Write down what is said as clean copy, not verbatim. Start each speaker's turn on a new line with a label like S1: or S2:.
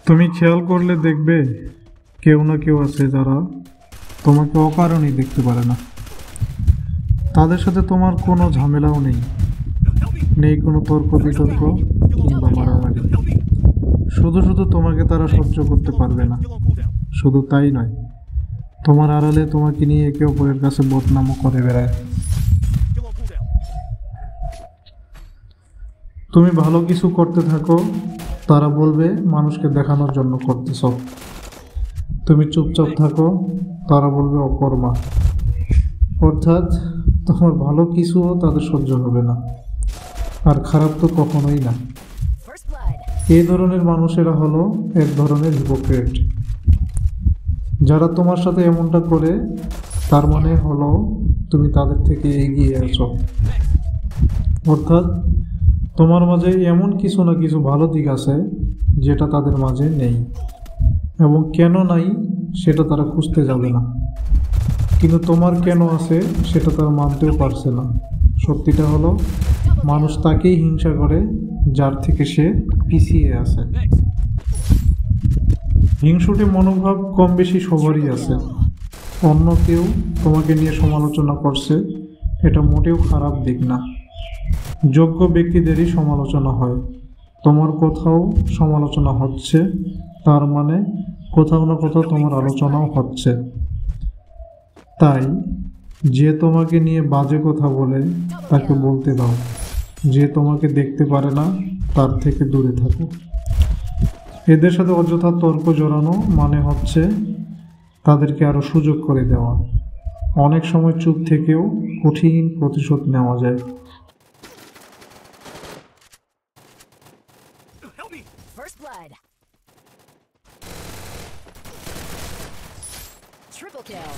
S1: তুমি খেয়াল করলে দেখবে কেউ না কেউ আছে যারা তোমাকে অকারণেই দেখতে পারে না। তাদের সাথে তোমার কোনো ঝামেলাও নেই, নেই কোনো তর্ক বিতর্ক কিংবা মারামারি। শুধু শুধু তোমাকে তারা সহ্য করতে পারবে না। শুধু তাই নয়, তোমার আড়ালে তোমাকে নিয়ে একে অপরের কাছে বদনামও করে বেড়ায়। তুমি ভালো কিছু করতে থাকো, তারা বলবে মানুষকে দেখানোর জন্য করতেছ। তুমি চুপচাপ থাকো, তারা বলবে অকর্মা। অর্থাৎ তোমার ভালো কিছুও তাদের সহ্য হবে না, আর খারাপ তো কখনোই না। এই ধরনের মানুষেরা হলো এক ধরনের হিপোক্রেট। যারা তোমার সাথে এমনটা করে তার মানে হলো তুমি তাদের থেকে এগিয়ে আছো। অর্থাৎ তোমার মাঝে এমন কিছু না কিছু ভালো দিক আছে যেটা তাদের মাঝে নেই, এবং কেন নাই সেটা তারা খুঁজতে যাবে না। কিন্তু তোমার কেন আছে সেটা তারা মানতেও পারছে না। সত্যিটা হলো মানুষ তাকেই হিংসা করে যার থেকে সে পিছিয়ে আছে। হিংসুটে মনোভাব কম বেশি সবারই আছে। অন্য কেউ তোমাকে নিয়ে সমালোচনা করছে, এটা মোটেও খারাপ দিক না। যোগ্য ব্যক্তিদেরই সমালোচনা হয়। তোমার কোথাও সমালোচনা হচ্ছে, তার মানে কোথাও না কোথাও তোমার আলোচনাও হচ্ছে। তাই যে তোমাকে নিয়ে বাজে কথা বলে তাকে বলতে দাও। যে তোমাকে দেখতে পারে না তার থেকে দূরে থাকো। এদের সাথে অযথা তর্ক জড়ানো মানে হচ্ছে তাদেরকে আরো সুযোগ করে দেওয়া। অনেক সময় চুপ থেকেও কঠিন প্রতিশোধ নেওয়া যায়।
S2: First blood. Triple kill.